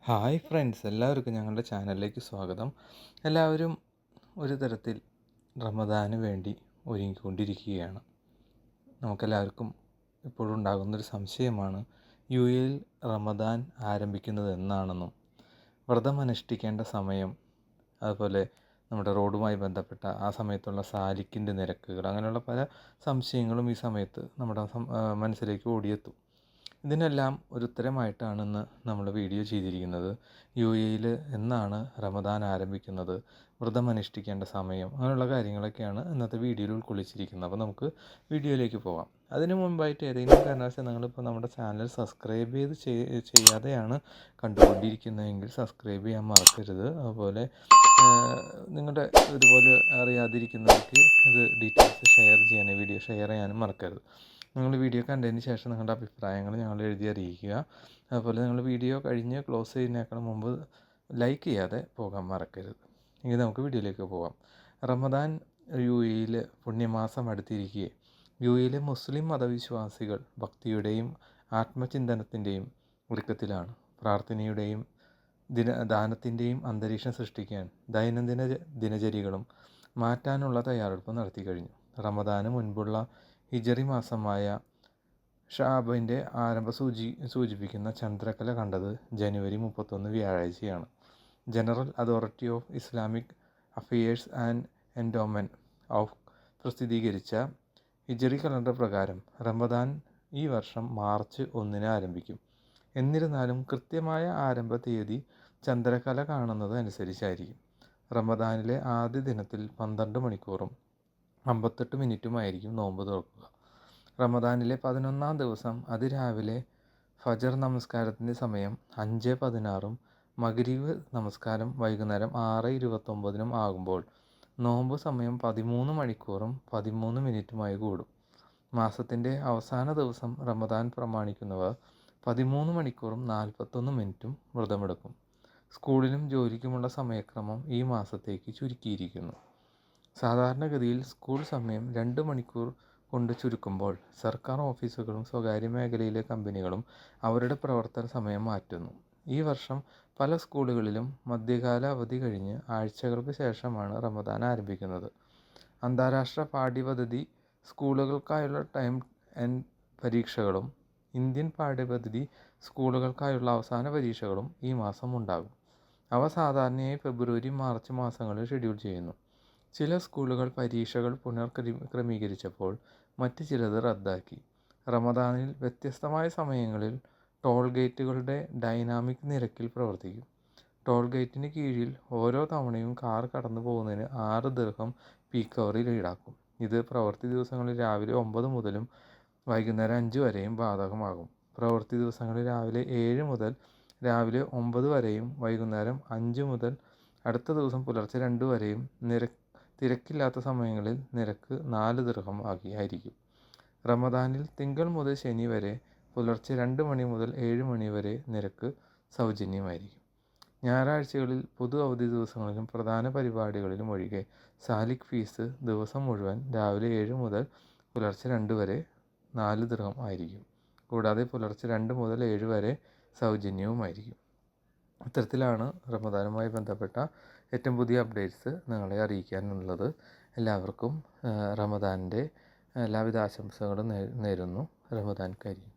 Hi friends, എല്ലാവർക്കും ഞങ്ങളുടെ ചാനലിലേക്ക് സ്വാഗതം. എല്ലാവരും ഒരു തരത്തിൽ റമദാന് വേണ്ടി ഒരുങ്ങിക്കൊണ്ടിരിക്കുകയാണ്. നമുക്കെല്ലാവർക്കും ഇപ്പോഴും ഉണ്ടാകുന്നൊരു സംശയമാണ് യു എയിൽ റമദാൻ ആരംഭിക്കുന്നത് എന്നാണെന്നും വ്രതം അനുഷ്ഠിക്കേണ്ട സമയം, അതുപോലെ നമ്മുടെ റോഡുമായി ബന്ധപ്പെട്ട ആ സമയത്തുള്ള സാലിക്കിൻ്റെ നിരക്കുകൾ, അങ്ങനെയുള്ള പല സംശയങ്ങളും ഈ സമയത്ത് നമ്മുടെ മനസ്സിലേക്ക് ഓടിയെത്തും. ഇതിനെല്ലാം ഒരു ഉത്തരമായിട്ടാണ് ഇന്ന് നമ്മൾ വീഡിയോ ചെയ്തിരിക്കുന്നത്. യു എയിൽ എന്നാണ് റമദാൻ ആരംഭിക്കുന്നത്, വ്രതം അനുഷ്ഠിക്കേണ്ട സമയം, അങ്ങനെയുള്ള കാര്യങ്ങളൊക്കെയാണ് ഇന്നത്തെ വീഡിയോയിൽ ഉൾക്കൊള്ളിച്ചിരിക്കുന്നത്. അപ്പോൾ നമുക്ക് വീഡിയോയിലേക്ക് പോകാം. അതിനു മുൻപായിട്ട് ഏതെങ്കിലും കാരണവശാൽ നിങ്ങളിപ്പോൾ നമ്മുടെ ചാനൽ സബ്സ്ക്രൈബ് ചെയ്യാതെയാണ് കണ്ടുകൊണ്ടിരിക്കുന്നതെങ്കിൽ സബ്സ്ക്രൈബ് ചെയ്യാൻ മറക്കരുത്. അതുപോലെ നിങ്ങളുടെ ഇതുപോലെ അറിയാതിരിക്കുന്നവർക്ക് ഇത് ഡീറ്റെയിൽസ് വീഡിയോ ഷെയർ ചെയ്യാനും മറക്കരുത്. നിങ്ങൾ വീഡിയോ കണ്ടതിന് ശേഷം നിങ്ങളുടെ അഭിപ്രായങ്ങൾ ഞങ്ങൾ എഴുതി അറിയിക്കുക. അതുപോലെ നിങ്ങൾ വീഡിയോ കഴിഞ്ഞ് ക്ലോസ് ചെയ്യുന്നതിനേക്കാൾ മുമ്പ് ലൈക്ക് ചെയ്യാതെ പോകാൻ മറക്കരുത്. ഇനി നമുക്ക് വീഡിയോയിലേക്ക് പോകാം. റമദാൻ യു എയിൽ പുണ്യമാസം അടുത്തിരിക്കെ യു എയിലെ മുസ്ലിം മതവിശ്വാസികൾ ഭക്തിയുടെയും ആത്മചിന്തനത്തിൻ്റെയും ഒരുക്കത്തിലാണ്. പ്രാർത്ഥനയുടെയും ദാനത്തിൻ്റെയും അന്തരീക്ഷം സൃഷ്ടിക്കാൻ ദൈനംദിന ദിനചര്യകളും മാറ്റാനുള്ള തയ്യാറെടുപ്പ് നടത്തി കഴിഞ്ഞു. റമദാന് മുൻപുള്ള ഹിജറി മാസമായ ഷാബിൻ്റെ ആരംഭം സൂചിപ്പിക്കുന്ന ചന്ദ്രക്കല കണ്ടത് ജനുവരി 31 വ്യാഴാഴ്ചയാണ്. General authority of Islamic affairs and endowment of പ്രസിദ്ധീകരിച്ച ഹിജറി കലണ്ടർ പ്രകാരം റമദാൻ ഈ വർഷം മാർച്ച് 1 ആരംഭിക്കും. എന്നിരുന്നാലും കൃത്യമായ ആരംഭ തീയതി ചന്ദ്രക്കല കാണുന്നത് അനുസരിച്ചായിരിക്കും. റമദാനിലെ ആദ്യ ദിനത്തിൽ 12 മണിക്കൂറും 58 മിനിറ്റുമായിരിക്കും നോമ്പ് തുറക്കുക. റമദാനിലെ 11-ാം ദിവസം അതിരാവിലെ ഫജർ നമസ്കാരത്തിൻ്റെ സമയം 5:16 മഗ്രിബ് നമസ്കാരം വൈകുന്നേരം 6:29 ആകുമ്പോൾ നോമ്പ് സമയം 13 മണിക്കൂറും 13 മിനിറ്റുമായി കൂടും. മാസത്തിൻ്റെ അവസാന ദിവസം റമദാൻ പ്രമാണിക്കുന്നവർ 13 മണിക്കൂറും 41 മിനിറ്റും വ്രതമെടുക്കും. സ്കൂളിലും ജോലിക്കുമുള്ള സമയക്രമം ഈ മാസത്തേക്ക് ചുരുക്കിയിരിക്കുന്നു. സാധാരണഗതിയിൽ സ്കൂൾ സമയം 2 മണിക്കൂർ കൊണ്ട് ചുരുക്കുമ്പോൾ സർക്കാർ ഓഫീസുകളും സ്വകാര്യ മേഖലയിലെ കമ്പനികളും അവരുടെ പ്രവർത്തന സമയം മാറ്റുന്നു. ഈ വർഷം പല സ്കൂളുകളിലും മധ്യകാല അവധി കഴിഞ്ഞ് ആഴ്ചകൾക്ക് ശേഷമാണ് റമദാൻ ആരംഭിക്കുന്നത്. അന്താരാഷ്ട്ര പാഠ്യപദ്ധതി സ്കൂളുകൾക്കായുള്ള ടൈം എൻഡ് പരീക്ഷകളും ഇന്ത്യൻ പാഠ്യപദ്ധതി സ്കൂളുകൾക്കായുള്ള അവസാന പരീക്ഷകളും ഈ മാസം ഉണ്ടാകും. അവ സാധാരണയായി ഫെബ്രുവരി മാർച്ച് മാസങ്ങളിൽ ഷെഡ്യൂൾ ചെയ്യുന്നു. ചില സ്കൂളുകൾ പരീക്ഷകൾ ക്രമീകരിച്ചപ്പോൾ മറ്റ് ചിലത് റദ്ദാക്കി. റമദാനിൽ വ്യത്യസ്തമായ സമയങ്ങളിൽ ടോൾ ഗേറ്റുകളുടെ ഡൈനാമിക് നിരക്കിൽ പ്രവർത്തിക്കും. ടോൾ ഗേറ്റിന് കീഴിൽ ഓരോ തവണയും കാർ കടന്നു പോകുന്നതിന് 6 ദിർഹം പീക്ക് അവറിൽ ഈടാക്കും. ഇത് പ്രവൃത്തി ദിവസങ്ങളിൽ രാവിലെ 9 മുതലും വൈകുന്നേരം 5 വരെയും ബാധകമാകും. പ്രവൃത്തി ദിവസങ്ങളിൽ രാവിലെ 7 മുതൽ രാവിലെ 9 വരെയും വൈകുന്നേരം 5 മുതൽ അടുത്ത ദിവസം പുലർച്ചെ 2 വരെയും തിരക്കില്ലാത്ത സമയങ്ങളിൽ നിരക്ക് 4 ദിർഹം ആയിരിക്കും. റമദാനിൽ തിങ്കൾ മുതൽ ശനി വരെ പുലർച്ചെ 2 മണി മുതൽ 7 മണി വരെ നിരക്ക് സൗജന്യമായിരിക്കും. ഞായറാഴ്ചകളിൽ പൊതു അവധി ദിവസങ്ങളിലും പ്രധാന പരിപാടികളിലും ഒഴികെ സാലിക് ഫീസ് ദിവസം മുഴുവൻ രാവിലെ 7 മുതൽ പുലർച്ചെ 2 വരെ 4 ദിർഹം ആയിരിക്കും. കൂടാതെ പുലർച്ചെ 2 മുതൽ 7 വരെ സൗജന്യവുമായിരിക്കും. ഇത്തരത്തിലാണ് റമദാനുമായി ബന്ധപ്പെട്ട ഏറ്റവും പുതിയ അപ്ഡേറ്റ്സ് നിങ്ങളെ അറിയിക്കാനുള്ളത്. എല്ലാവർക്കും റമദാനിൻ്റെ എല്ലാവിധ ആശംസകളും നേരുന്നു. റമദാൻ കരീം.